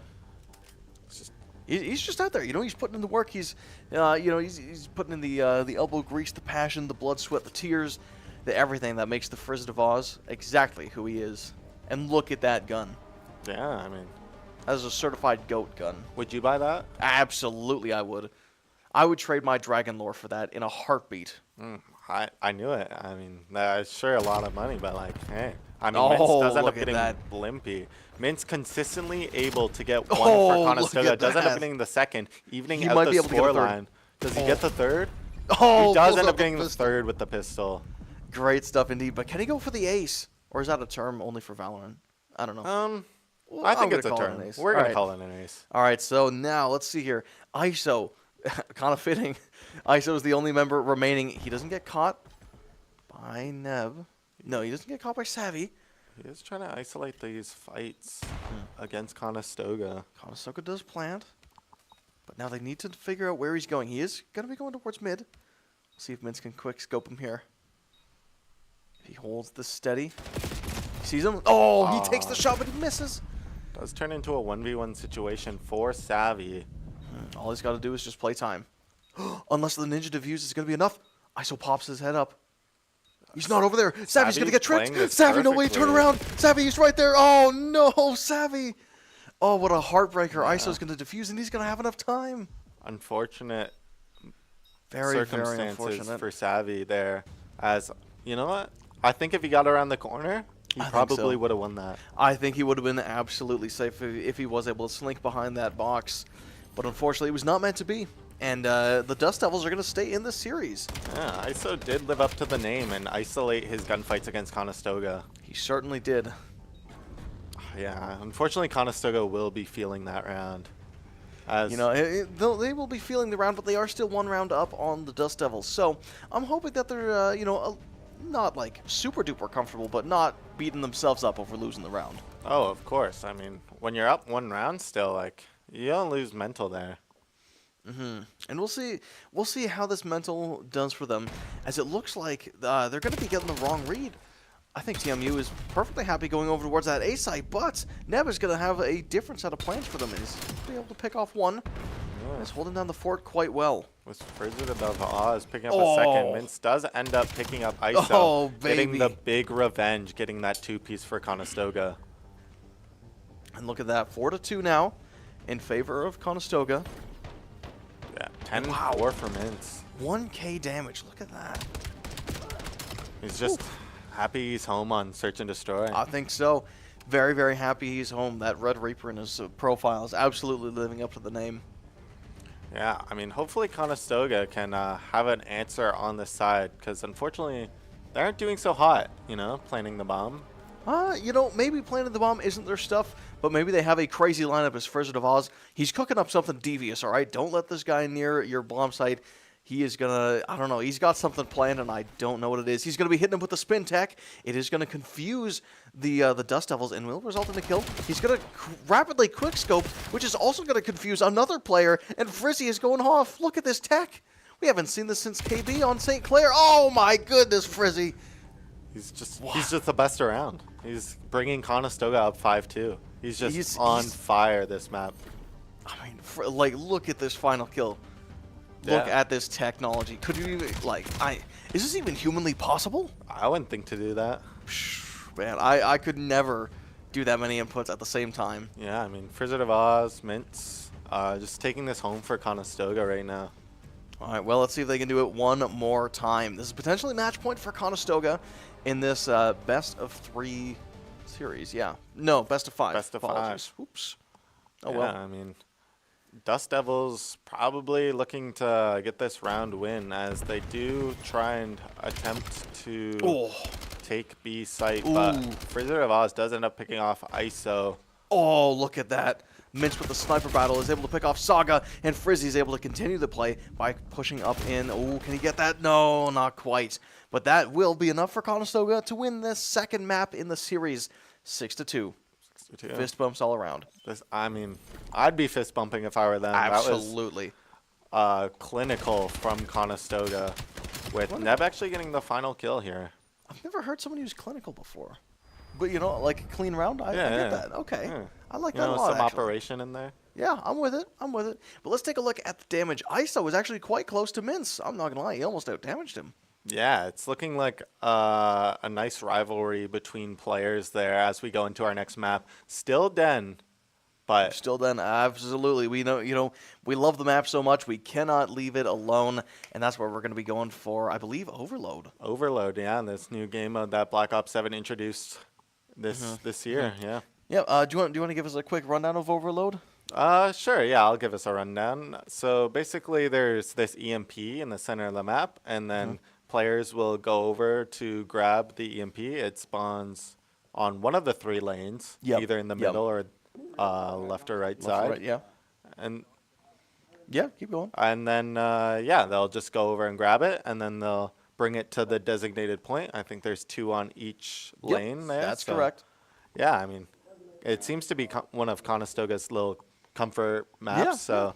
Speaker 1: He's just out there, he's putting in the work. He's putting in the elbow grease, the passion, the blood, sweat, the tears, everything that makes the Wizard of Oz exactly who he is. And look at that gun.
Speaker 2: Yeah, I mean,
Speaker 1: that is a certified GOAT gun.
Speaker 2: Would you buy that?
Speaker 1: Absolutely, I would. I would trade my Dragon Lore for that in a heartbeat.
Speaker 2: I knew it. I mean, that's sure a lot of money, but like, hey. I mean, Mince does end up getting blimpy. Mince consistently able to get one for Conestoga. Does end up getting the second, evening out the scoreline. Does he get the third?
Speaker 1: Oh,
Speaker 2: he does end up getting the third with the pistol.
Speaker 1: Great stuff indeed. But can he go for the ace? Or is that a term only for Valorant? I don't know.
Speaker 2: I think it's a term. We're going to call it an ace.
Speaker 1: All right, so now let's see here. ISO, kind of fitting. ISO is the only member remaining. He doesn't get caught by Neb. No, he doesn't get caught by Savvy.
Speaker 2: He is trying to isolate these fights against Conestoga.
Speaker 1: Conestoga does plant. But now they need to figure out where he's going. He is going to be going towards mid. We'll see if Mince can quick scope him here. If he holds this steady. He sees him. Oh, he takes the shot, but he misses.
Speaker 2: Does turn into a 1v1 situation for Savvy.
Speaker 1: All he's got to do is just play time. Unless the ninja diffuse is going to be enough. ISO pops his head up. He's not over there. Savvy's going to get tricked. Savvy, no way, turn around. Savvy, he's right there. Oh, no, Savvy. Oh, what a heartbreaker. ISO's going to defuse, and he's going to have enough time.
Speaker 2: Unfortunate
Speaker 1: very
Speaker 2: circumstances
Speaker 1: unfortunate
Speaker 2: for Savvy there. As, you know what? I think if he got around the corner, he probably would have won that.
Speaker 1: I think he would have been absolutely safe if he was able to slink behind that box. But unfortunately, it was not meant to be. And the Dust Devils are going to stay in this series.
Speaker 2: Yeah, ISO did live up to the name and isolate his gunfights against Conestoga.
Speaker 1: He certainly did.
Speaker 2: Yeah, unfortunately, Conestoga will be feeling that round. As
Speaker 1: they will be feeling the round, but they are still one round up on the Dust Devils. So I'm hoping that they're, not like super duper comfortable, but not beating themselves up over losing the round.
Speaker 2: Oh, of course. I mean, when you're up one round still, like, you don't lose mental there.
Speaker 1: And we'll see how this mental does for them, as it looks like they're going to be getting the wrong read. I think TAMU is perfectly happy going over towards that A site, but Neb is going to have a different set of plans for them. He's be able to pick off one. Yeah. He's holding down the fort quite well.
Speaker 2: With Wizard of Oz picking up a second, Mince does end up picking up ISO, getting the big revenge, getting that two-piece for Conestoga.
Speaker 1: And look at that, 4-2 now in favor of Conestoga.
Speaker 2: Yeah, 10-4 for Mince.
Speaker 1: 1k damage, look at that.
Speaker 2: He's just happy he's home on Search and Destroy.
Speaker 1: I think so. Very, very happy he's home. That Red Reaper in his profile is absolutely living up to the name.
Speaker 2: Yeah, I mean, hopefully Conestoga can have an answer on this side, because unfortunately, they aren't doing so hot, planting the bomb.
Speaker 1: Maybe planting the bomb isn't their stuff, but maybe they have a crazy lineup as Wizard of Oz. He's cooking up something devious, all right? Don't let this guy near your bomb site. He is going to, I don't know, he's got something planned, and I don't know what it is. He's going to be hitting him with the spin tech. It is going to confuse the Dust Devils and will result in a kill. He's going to rapidly quickscope, which is also going to confuse another player, and Frizzy is going off. Look at this tech. We haven't seen this since KB on St. Clair. Oh, my goodness, Frizzy.
Speaker 2: He's just the best around. He's bringing Conestoga up 5-2. He's just on fire this map.
Speaker 1: I mean, look at this final kill. Look
Speaker 2: Yeah.
Speaker 1: at this technology. Could you even, like, is this even humanly possible?
Speaker 2: I wouldn't think to do that.
Speaker 1: Man, I could never do that many inputs at the same time.
Speaker 2: Yeah, I mean, Wizard of Oz, Mints, just taking this home for Conestoga right now.
Speaker 1: All right, well, let's see if they can do it one more time. This is potentially match point for Conestoga in this best of 3 series. Yeah. No, best of 5.
Speaker 2: Best of
Speaker 1: Apologies.
Speaker 2: 5.
Speaker 1: Oops. Oh,
Speaker 2: Yeah,
Speaker 1: well.
Speaker 2: I mean, Dust Devils probably looking to get this round win as they do try and attempt to
Speaker 1: Oh.
Speaker 2: take B site, but
Speaker 1: Ooh.
Speaker 2: Wizard of Oz does end up picking off ISO.
Speaker 1: Oh, look at that. Minch with the sniper battle is able to pick off Saga, and Frizzy is able to continue the play by pushing up in. Oh, can he get that? No, not quite. But that will be enough for Conestoga to win this second map in the series, 6-2. Fist bumps all around.
Speaker 2: I mean, I'd be fist bumping if I were them.
Speaker 1: Absolutely.
Speaker 2: That was clinical from Conestoga, with Neb actually getting the final kill here.
Speaker 1: I've never heard someone use clinical before. But, you know, like a clean round, I get that. Okay.
Speaker 2: Yeah.
Speaker 1: I like
Speaker 2: You
Speaker 1: that
Speaker 2: know,
Speaker 1: a lot,
Speaker 2: some
Speaker 1: actually.
Speaker 2: operation in there.
Speaker 1: Yeah, I'm with it. I'm with it. But let's take a look at the damage. ISO was actually quite close to Mince. I'm not going to lie. He almost out-damaged him.
Speaker 2: Yeah, it's looking like a nice rivalry between players there as we go into our next map. Still Den, but
Speaker 1: Still then, absolutely. We know, you know, we love the map so much, we cannot leave it alone. And that's where we're going to be going for, I believe, Overload.
Speaker 2: Overload, yeah, this new game mode that Black Ops 7 introduced this year, yeah.
Speaker 1: Yeah, do you want to give us a quick rundown of Overload?
Speaker 2: Sure, yeah, I'll give us a rundown. So basically there's this EMP in the center of the map, and then players will go over to grab the EMP. It spawns on one of the 3 lanes,
Speaker 1: Yep,
Speaker 2: either in the
Speaker 1: yep.
Speaker 2: middle or left or right
Speaker 1: Left,
Speaker 2: side.
Speaker 1: right, yeah.
Speaker 2: And
Speaker 1: Yeah, keep going.
Speaker 2: then, yeah, they'll just go over and grab it, and then they'll bring it to the designated point. I think there's 2 on each lane there.
Speaker 1: That's
Speaker 2: so,
Speaker 1: correct.
Speaker 2: Yeah, I mean, it seems to be one of Conestoga's little comfort maps.
Speaker 1: Yeah,
Speaker 2: so,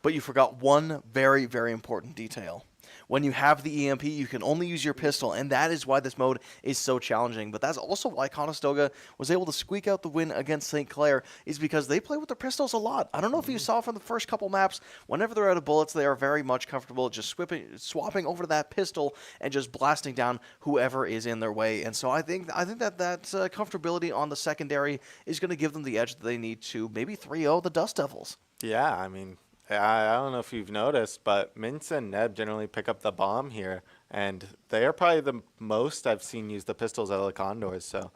Speaker 1: But you forgot one very, very important detail. When you have the EMP, you can only use your pistol, and that is why this mode is so challenging. But that's also why Conestoga was able to squeak out the win against St. Clair, is because they play with their pistols a lot. I don't know if you saw from the first couple maps, whenever they're out of bullets, they are very much comfortable just swapping over to that pistol and just blasting down whoever is in their way. And so I think that comfortability on the secondary is going to give them the edge that they need to maybe 3-0 the Dust Devils.
Speaker 2: yeah, I mean, I don't know if you've noticed, but Mince and Neb generally pick up the bomb here, and they are probably the most I've seen use the pistols out of the Condors. So,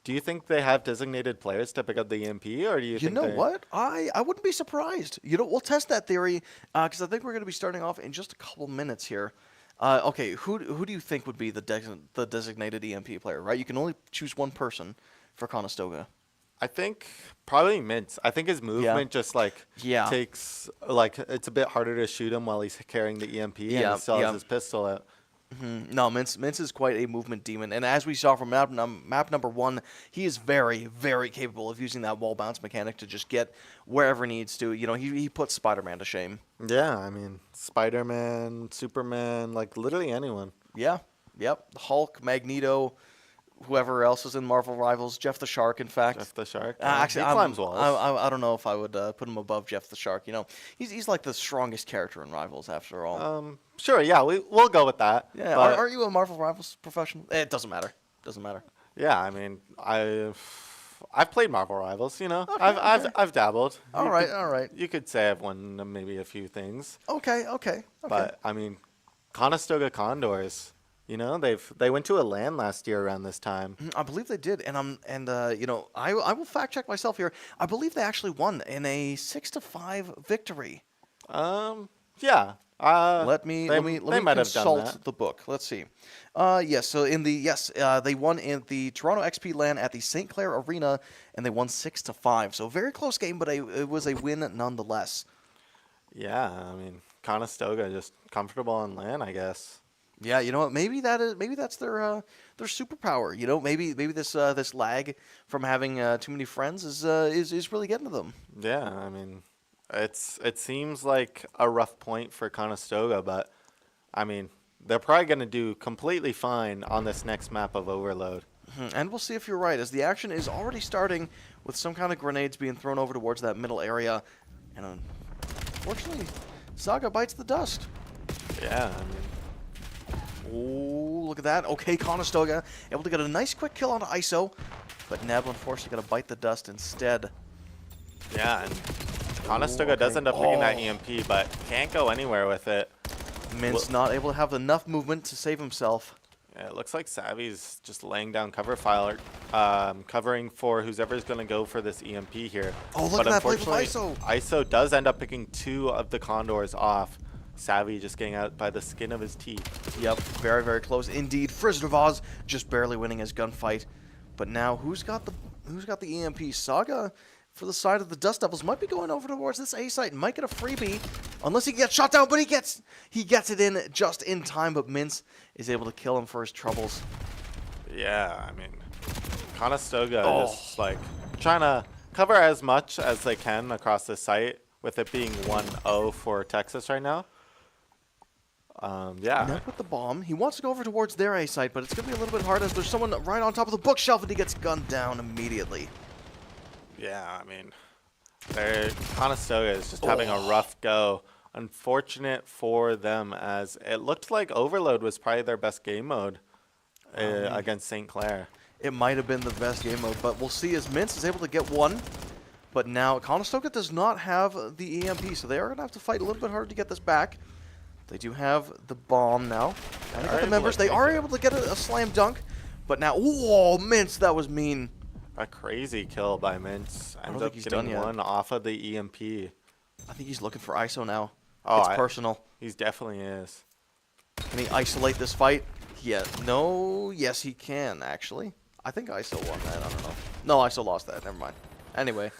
Speaker 2: do you think they have designated players to pick up the EMP, or do you think
Speaker 1: know what? I wouldn't be surprised. You know, we'll test that theory because I think we're going to be starting off in just a couple minutes here. Okay, who do you think would be the designated EMP player? Right, you can only choose one person for Conestoga.
Speaker 2: I think probably Mince. I think his movement just takes it's a bit harder to shoot him while he's carrying the EMP and he still has his pistol out.
Speaker 1: No, Mince is quite a movement demon, and as we saw from map number 1, he is very, very capable of using that wall bounce mechanic to just get wherever he needs to. You know, he puts Spider-Man to shame.
Speaker 2: Yeah, I mean, Spider-Man, Superman, like literally anyone.
Speaker 1: Yeah, yep. Hulk, Magneto, whoever else is in Marvel Rivals, Jeff the Shark, in fact.
Speaker 2: Jeff the Shark.
Speaker 1: Actually,
Speaker 2: he climbs walls.
Speaker 1: I don't know if I would put him above Jeff the Shark. You know, he's like the strongest character in Rivals after all.
Speaker 2: Sure, yeah, we'll go with that.
Speaker 1: Yeah,
Speaker 2: but
Speaker 1: are you a Marvel Rivals professional? It doesn't matter. Doesn't matter.
Speaker 2: yeah, I mean, I've played Marvel Rivals. You know,
Speaker 1: Okay,
Speaker 2: I've dabbled.
Speaker 1: All right.
Speaker 2: You could say I've won maybe a few things,
Speaker 1: Okay.
Speaker 2: but I mean, Conestoga Condors. You know, they went to a LAN last year around this time.
Speaker 1: I believe they did, and you know, I will fact check myself here. I believe they actually won in a 6-5 victory.
Speaker 2: Yeah.
Speaker 1: Let me
Speaker 2: might have done
Speaker 1: consult
Speaker 2: that.
Speaker 1: the book. Let's see. Yes. So they won in the Toronto XP LAN at the St. Clair Arena, and they won 6-5. So very close game, but it was a win nonetheless.
Speaker 2: Yeah, I mean, Conestoga just comfortable on LAN, I guess.
Speaker 1: Yeah, you know what? Maybe that's their superpower. You know, maybe this lag from having too many friends is really getting to them.
Speaker 2: Yeah, I mean, it seems like a rough point for Conestoga, but I mean, they're probably going to do completely fine on this next map of Overload.
Speaker 1: And we'll see if you're right, as the action is already starting with some kind of grenades being thrown over towards that middle area, and unfortunately, Saga bites the dust.
Speaker 2: Yeah, I mean,
Speaker 1: Oh, look at that. Okay, Conestoga able to get a nice quick kill onto ISO, but Neb unfortunately going to bite the dust instead.
Speaker 2: yeah, and Conestoga does end up picking that EMP, but can't go anywhere with it.
Speaker 1: Mint's not able to have enough movement to save himself.
Speaker 2: Yeah, it looks like Savvy's just laying down cover fire, covering for who's ever going to go for this EMP here.
Speaker 1: Oh, look
Speaker 2: but
Speaker 1: at that play from
Speaker 2: unfortunately, ISO does end up picking 2 of the Condors off. Savvy just getting out by the skin of his teeth.
Speaker 1: Yep, very, very close indeed. Frizzervoz just barely winning his gunfight. But now, who's got the EMP? Saga, for the side of the Dust Devils, might be going over towards this A site and might get a freebie, unless he gets shot down. But he gets it in just in time. But Mintz is able to kill him for his troubles.
Speaker 2: Yeah, I mean, Conestoga just like trying to cover as much as they can across the site, with it being 1-0 for Texas right now. Yeah.
Speaker 1: Neb with the bomb. He wants to go over towards their A site, but it's going to be a little bit hard as there's someone right on top of the bookshelf and he gets gunned down immediately.
Speaker 2: Yeah, I mean, Conestoga is just having a rough go. Unfortunate for them, as it looked like Overload was probably their best game mode against St. Clair.
Speaker 1: It might have been the best game mode, but we'll see as Mintz is able to get one. But now Conestoga does not have the EMP, so they are going to have to fight a little bit harder to get this back. They do have the bomb now. And they got the members. They are able to get a slam dunk. But now, whoa, Mintz, that was mean.
Speaker 2: A crazy kill by Mintz.
Speaker 1: I don't
Speaker 2: Ends
Speaker 1: think
Speaker 2: up
Speaker 1: he's
Speaker 2: getting
Speaker 1: done yet.
Speaker 2: one off of the EMP.
Speaker 1: I think he's looking for ISO now.
Speaker 2: Oh,
Speaker 1: It's personal.
Speaker 2: He's definitely is.
Speaker 1: Can he isolate this fight? Yeah. No. Yes, he can, actually. I think ISO won that. I don't know. No, ISO lost that. Never mind. Anyway.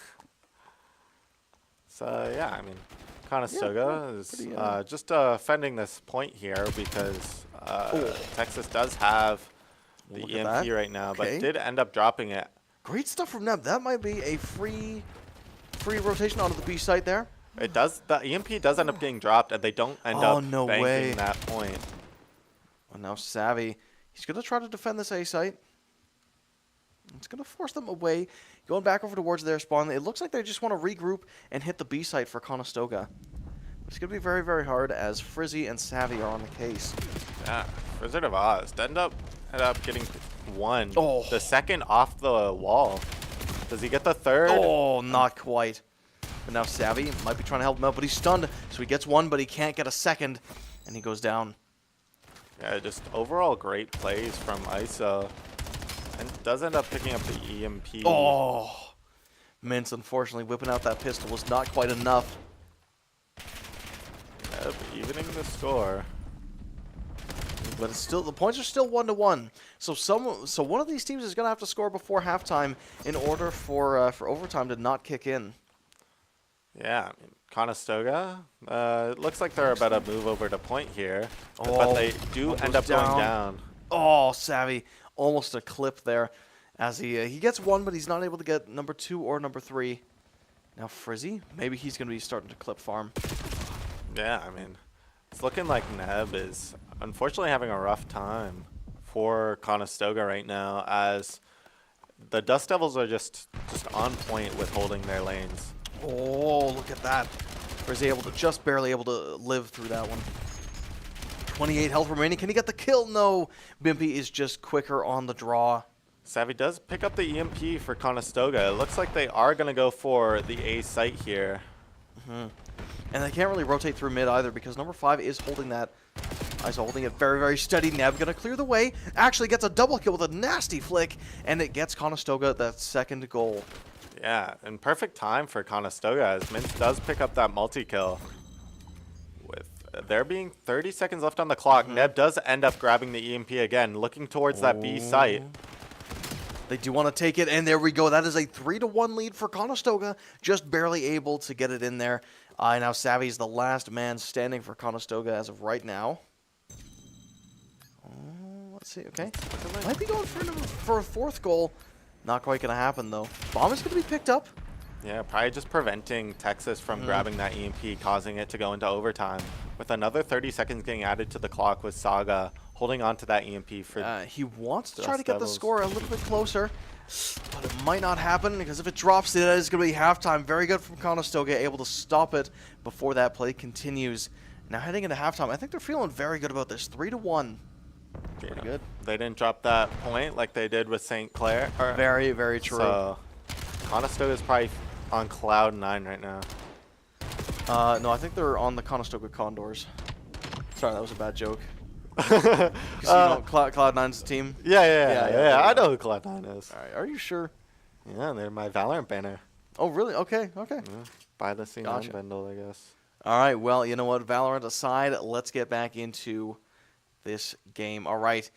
Speaker 2: So, yeah, I mean, Conestoga is
Speaker 1: pretty,
Speaker 2: just defending this point here because Texas does have the
Speaker 1: Look at
Speaker 2: EMP
Speaker 1: that.
Speaker 2: right now,
Speaker 1: Okay.
Speaker 2: but did end up dropping it.
Speaker 1: Great stuff from Neb. That might be a free rotation onto the B site there.
Speaker 2: It does. The EMP does end up getting dropped, and they don't end up
Speaker 1: no
Speaker 2: banking
Speaker 1: way.
Speaker 2: that point.
Speaker 1: Well, now Savvy, he's going to try to defend this A site. It's going to force them away. Going back over towards their spawn. It looks like they just want to regroup and hit the B site for Conestoga. It's going to be very, very hard as Frizzy and Savvy are on the case.
Speaker 2: Yeah, Wizard of Oz end up getting one.
Speaker 1: Oh.
Speaker 2: The second off the wall. Does he get the third?
Speaker 1: Oh, not quite. But now Savvy might be trying to help him out, but he's stunned. So he gets one, but he can't get a second. And he goes down.
Speaker 2: Yeah, just overall great plays from ISO. And does end up picking up the EMP.
Speaker 1: Oh. Mintz, unfortunately, whipping out that pistol was not quite enough.
Speaker 2: Yep, evening the score.
Speaker 1: But it's still, the points are still 1-1. So one of these teams is going to have to score before halftime in order for overtime to not kick in.
Speaker 2: Yeah, I mean, Conestoga, it looks like they're about to move over to point here,
Speaker 1: Oh,
Speaker 2: but they do end up going down.
Speaker 1: Oh, Savvy, almost a clip there, as he gets one, but he's not able to get number 2 or number 3. Now Frizzy, maybe he's going to be starting to clip farm.
Speaker 2: Yeah, I mean, it's looking like Neb is unfortunately having a rough time for Conestoga right now, as the Dust Devils are just on point with holding their lanes.
Speaker 1: Oh, look at that. Frizzy just barely able to live through that one. 28 health remaining. Can he get the kill? No. Bimpy is just quicker on the draw.
Speaker 2: Savvy does pick up the EMP for Conestoga. It looks like they are going to go for the A site here.
Speaker 1: And they can't really rotate through mid either because number 5 is holding that. ISO holding it very, very steady. Neb going to clear the way. Actually gets a double kill with a nasty flick. And it gets Conestoga that second goal.
Speaker 2: Yeah, and perfect time for Conestoga, as Mintz does pick up that multi-kill. With there being 30 seconds left on the clock, Neb does end up grabbing the EMP again, looking towards that B site.
Speaker 1: They do want to take it, and there we go. That is a 3-1 lead for Conestoga, just barely able to get it in there. Now Savvy's the last man standing for Conestoga as of right now. Let's see, okay. Might be going for a 4th goal. Not quite going to happen, though. Bomb is going to be picked up.
Speaker 2: Yeah, probably just preventing Texas from grabbing that EMP, causing it to go into overtime. With another 30 seconds getting added to the clock with Saga holding on to that EMP for
Speaker 1: He wants to
Speaker 2: Dust
Speaker 1: try to get the
Speaker 2: Devils.
Speaker 1: score a little bit closer But it might not happen, because if it drops, it is going to be halftime. Very good from Conestoga, able to stop it before that play continues. Now heading into halftime, I think they're feeling very good about this. 3-1. Pretty good.
Speaker 2: They didn't drop that point like they did with St. Clair.
Speaker 1: Very, very true.
Speaker 2: So Conestoga is probably on cloud 9 right now.
Speaker 1: No, I think they're on the Conestoga Condors. Sorry, that was a bad joke. Because you know, Cloud9's the team.
Speaker 2: Yeah. I know who Cloud9 is.
Speaker 1: All right, are you sure?
Speaker 2: Yeah, they're my Valorant banner.
Speaker 1: Oh, really? Okay.
Speaker 2: Yeah, buy the scene
Speaker 1: Gotcha.
Speaker 2: bundle, I guess.
Speaker 1: All right, well, you know what? Valorant aside, let's get back into this game. All right.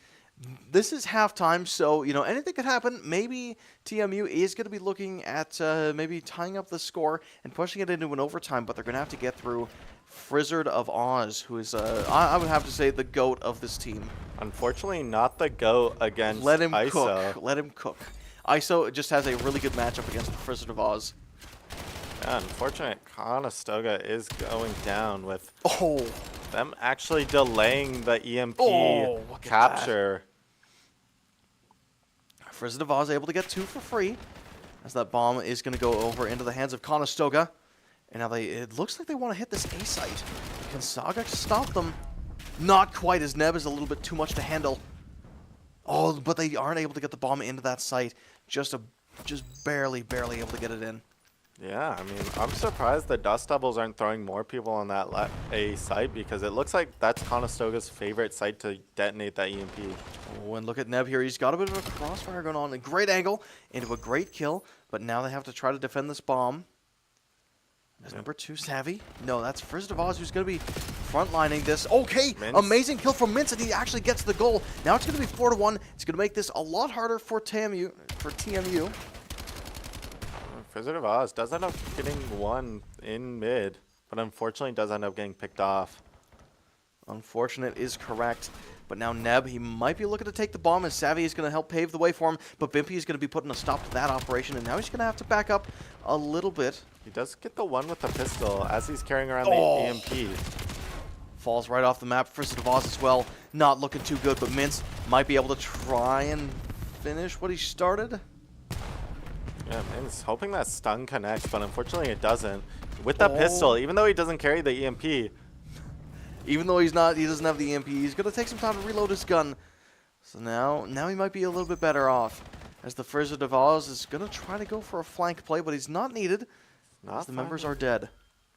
Speaker 1: This is halftime, so, you know, anything could happen. Maybe TAMU is going to be looking at maybe tying up the score and pushing it into an overtime, but they're going to have to get through Frizzard of Oz, who is, I would have to say, the GOAT of this team.
Speaker 2: Unfortunately, not the GOAT against
Speaker 1: Let him
Speaker 2: ISO.
Speaker 1: cook. Let him cook. ISO just has a really good matchup against the Frizzard of Oz.
Speaker 2: Yeah, unfortunate, Conestoga is going down with
Speaker 1: Oh,
Speaker 2: them actually delaying the EMP
Speaker 1: Oh, look at
Speaker 2: capture.
Speaker 1: Frizzard of Oz able to get 2 for free, as that bomb is going to go over into the hands of Conestoga. And now it looks like they want to hit this A site. Can Saga stop them? Not quite, as Neb is a little bit too much to handle. Oh, but they aren't able to get the bomb into that site. Just barely able to get it in.
Speaker 2: Yeah, I mean, I'm surprised the Dust Devils aren't throwing more people on that A site, because it looks like that's Conestoga's favorite site to detonate that EMP.
Speaker 1: Oh, and look at Neb here. He's got a bit of a crossfire going on. A great angle into a great kill, but now they have to try to defend this bomb. Is number 2 Savvy? No, that's Frizzard of Oz who's going to be frontlining this. Okay,
Speaker 2: Mince.
Speaker 1: Amazing kill from Mince, and he actually gets the goal. Now it's going to be 4-1. It's going to make this a lot harder for TAMU.
Speaker 2: Frizzard of Oz does end up getting one in mid, but unfortunately does end up getting picked off.
Speaker 1: Unfortunate is correct. But now Neb, he might be looking to take the bomb, and Savvy is going to help pave the way for him. But Bimpy is going to be putting a stop to that operation, and now he's going to have to back up a little bit.
Speaker 2: He does get the one with the pistol as he's carrying around the EMP.
Speaker 1: Falls right off the map. Frizzard of Oz as well. Not looking too good, but Mince might be able to try and finish what he started.
Speaker 2: Yeah, Mince hoping that stun connects, but unfortunately it doesn't. With that pistol, even though he doesn't carry the EMP.
Speaker 1: Even though he doesn't have the EMP, he's going to take some time to reload his gun. So now he might be a little bit better off, as the Frizzard of Oz is going to try to go for a flank play, but he's not needed, as the members are dead.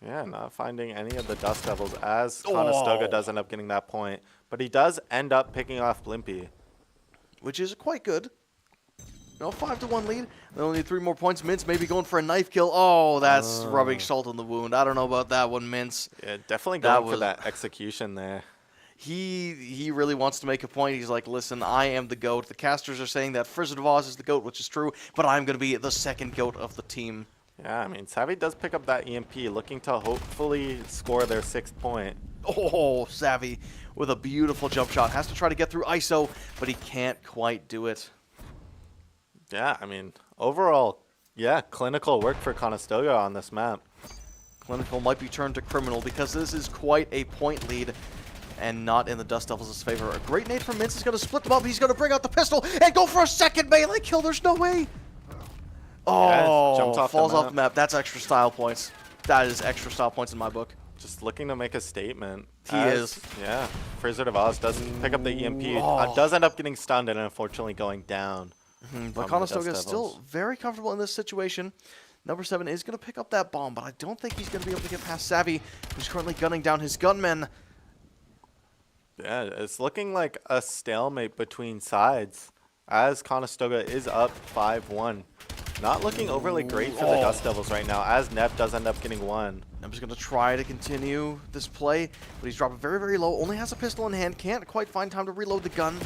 Speaker 2: Yeah, not finding any of the Dust Devils, as Conestoga does end up getting that point. But he does end up picking off Blimpy.
Speaker 1: Which is quite good. No, 5-1 lead. They only need 3 more points. Mince maybe going for a knife kill. Oh, that's rubbing salt in the wound. I don't know about that one, Mince.
Speaker 2: Yeah, definitely going for that execution there.
Speaker 1: He really wants to make a point. He's like, listen, I am the GOAT. The casters are saying that Frizzard of Oz is the GOAT, which is true, but I'm going to be the second GOAT of the team.
Speaker 2: Yeah, I mean, Savvy does pick up that EMP, looking to hopefully score their 6th point.
Speaker 1: Oh, Savvy with a beautiful jump shot. Has to try to get through ISO, but he can't quite do it.
Speaker 2: Yeah, I mean, overall, yeah, clinical work for Conestoga on this map.
Speaker 1: Clinical might be turned to criminal, because this is quite a point lead and not in the Dust Devils' favor. A great nade from Mince is going to split them up. He's going to bring out the pistol and go for a second melee kill. There's no way. Oh,
Speaker 2: jumped off
Speaker 1: falls
Speaker 2: the
Speaker 1: off the map. That's extra style points. That is extra style points in my book.
Speaker 2: Just looking to make a statement.
Speaker 1: He is.
Speaker 2: Yeah, Frizzard of Oz doesn't pick up the EMP. Does end up getting stunned and unfortunately going down.
Speaker 1: But Conestoga is still very comfortable in this situation. Number 7 is going to pick up that bomb, but I don't think he's going to be able to get past Savvy, who's currently gunning down his gunmen.
Speaker 2: Yeah, it's looking like a stalemate between sides, as Conestoga is up 5-1. Not looking overly great for the Dust Devils right now, as Neb does end up getting one.
Speaker 1: Neb's going to try to continue this play, but he's dropping very, very low. Only has a pistol in hand. Can't quite find time to reload the gun.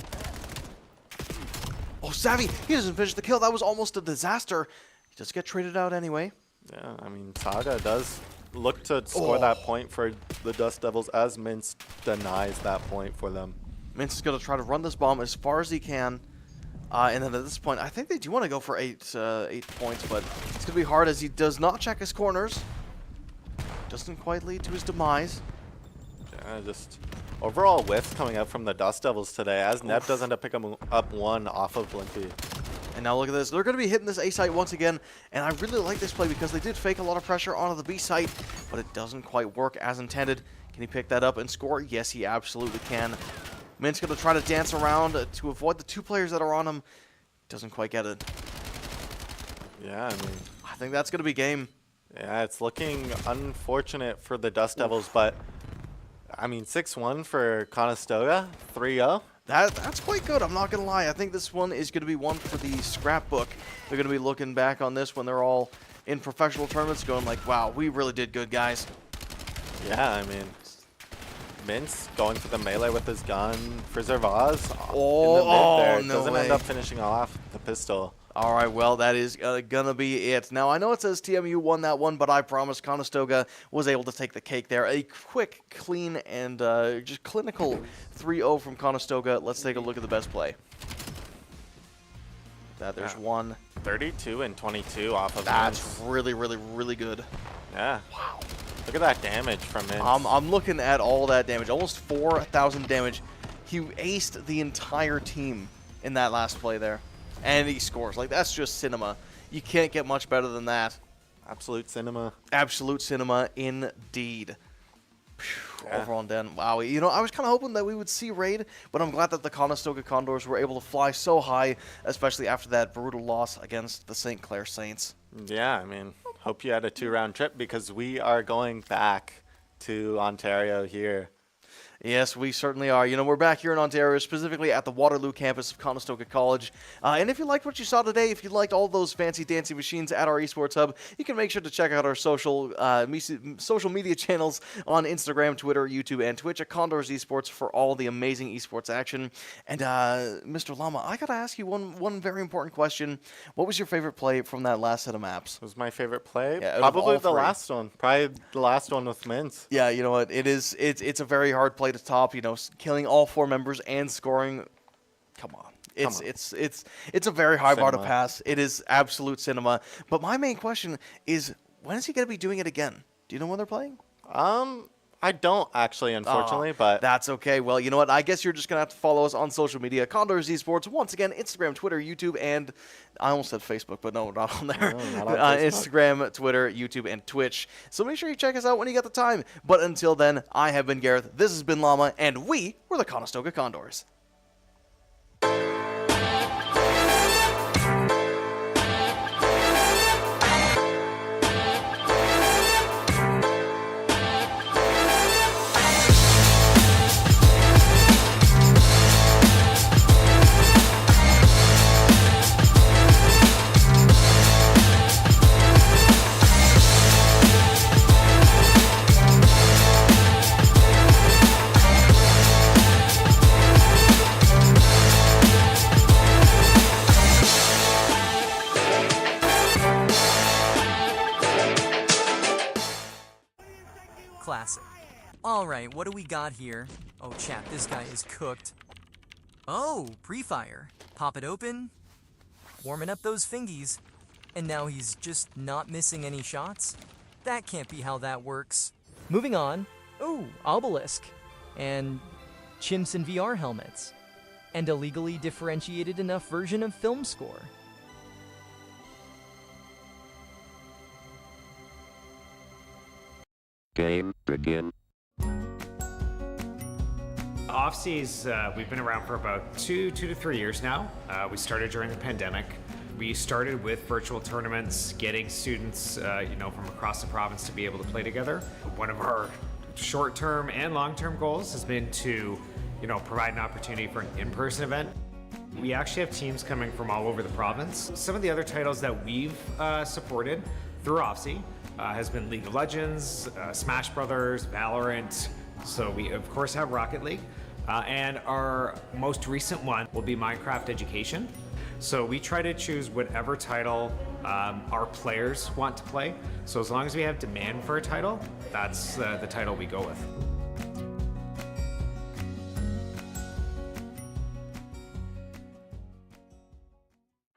Speaker 1: Oh, Savvy! He doesn't finish the kill. That was almost a disaster. He does get traded out anyway.
Speaker 2: Yeah, I mean, Saga does look to score that point for the Dust Devils, as Mince denies that point for them.
Speaker 1: Mince is going to try to run this bomb as far as he can. And then at this point, I think they do want to go for 8 points, but it's going to be hard as he does not check his corners. Doesn't quite lead to his demise.
Speaker 2: Yeah, just overall whiffs coming up from the Dust Devils today, as Neb does end up picking up one off of Blimpy.
Speaker 1: And now look at this. They're going to be hitting this A site once again. And I really like this play because they did fake a lot of pressure onto the B site, but it doesn't quite work as intended. Can he pick that up and score? Yes, he absolutely can. Mint's going to try to dance around to avoid the 2 players that are on him. Doesn't quite get it.
Speaker 2: Yeah, I mean,
Speaker 1: I think that's going to be game.
Speaker 2: yeah, it's looking unfortunate for the Dust Devils, but I mean, 6-1 for Conestoga, 3-0.
Speaker 1: That's quite good, I'm not going to lie. I think this one is going to be one for the scrapbook. They're going to be looking back on this when they're all in professional tournaments going like, wow, we really did good, guys.
Speaker 2: Yeah, I mean, Mint's going for the melee with his gun. Frizervaz in the mid there.
Speaker 1: No
Speaker 2: Doesn't
Speaker 1: way.
Speaker 2: end up finishing off the pistol.
Speaker 1: All right, well, that is going to be it. Now, I know it says TMU won that one, but I promise Conestoga was able to take the cake there. A quick, clean, and just clinical 3-0 from Conestoga. Let's take a look at the best play. There's one.
Speaker 2: 32 and 22 off of
Speaker 1: That's
Speaker 2: Mint.
Speaker 1: really, really, really good.
Speaker 2: Yeah.
Speaker 1: Wow.
Speaker 2: Look at that damage from Mint.
Speaker 1: I'm looking at all that damage. Almost 4,000 damage. He aced the entire team in that last play there. And he scores. Like, that's just cinema. You can't get much better than that.
Speaker 2: Absolute cinema.
Speaker 1: Absolute cinema indeed.
Speaker 2: Yeah.
Speaker 1: Over on Den. Wow. You know, I was kind of hoping that we would see Raid, but I'm glad that the Conestoga Condors were able to fly so high, especially after that brutal loss against the St. Clair Saints.
Speaker 2: Yeah, I mean, hope you had a 2-round trip because we are going back to Ontario here.
Speaker 1: Yes, we certainly are. You know, we're back here in Ontario, specifically at the Waterloo campus of Conestoga College. And if you liked what you saw today, if you liked all those fancy dancy machines at our esports hub, you can make sure to check out our social media channels on Instagram, Twitter, YouTube, and Twitch at Condors Esports for all the amazing esports action. And Mr. Llama, I got to ask you one very important question. What was your favorite play from that last set of maps?
Speaker 2: It was my favorite play.
Speaker 1: Yeah, out of
Speaker 2: Probably
Speaker 1: all
Speaker 2: the
Speaker 1: three.
Speaker 2: last one. Probably the last one with Mint.
Speaker 1: Yeah, you know what? It's a very hard play to top. You know, killing all 4 members and scoring. Come on, it's a very high bar to
Speaker 2: Cinema.
Speaker 1: pass. It is absolute cinema. But my main question is, when is he going to be doing it again? Do you know when they're playing?
Speaker 2: I don't actually, unfortunately, but
Speaker 1: That's okay. Well, you know what? I guess you're just going to have to follow us on social media. Condors Esports, once again, Instagram, Twitter, YouTube, and I almost said Facebook, but no, not on there.
Speaker 2: No, not on Facebook.
Speaker 1: Instagram, Twitter, YouTube, and Twitch. So make sure you check us out when you get the time. But until then, I have been Gareth, this has been Llama, and we were the Conestoga Condors.
Speaker 3: Classic. Alright, what do we got here? Oh, chat, this guy is cooked. Oh, pre-fire. Pop it open. Warming up those fingies. And now he's just not missing any shots? That can't be how that works. Moving on. Oh, obelisk. And chimps in VR helmets. And a legally differentiated enough version of film score.
Speaker 4: Game begin.
Speaker 5: Off-seas, we've been around for about two to 3 years now. We started during the pandemic. We started with virtual tournaments, getting students, from across the province to be able to play together. One of our short-term and long-term goals has been to, provide an opportunity for an in-person event. We actually have teams coming from all over the province. Some of the other titles that we've supported through OFSI has been League of Legends, Smash Brothers, Valorant. So we of course have Rocket League. And our most recent one will be Minecraft Education. So we try to choose whatever title our players want to play. So as long as we have demand for a title, that's the title we go with.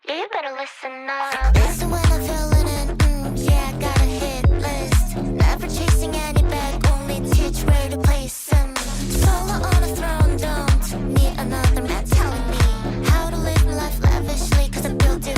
Speaker 6: You better listen up. Listen when I'm feeling it, yeah, I got a hit list. Never chasing any bag, only teach where to place them. Solo on a throne, don't need another man telling me how to live my life lavishly, cause I built it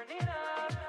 Speaker 4: turn it up.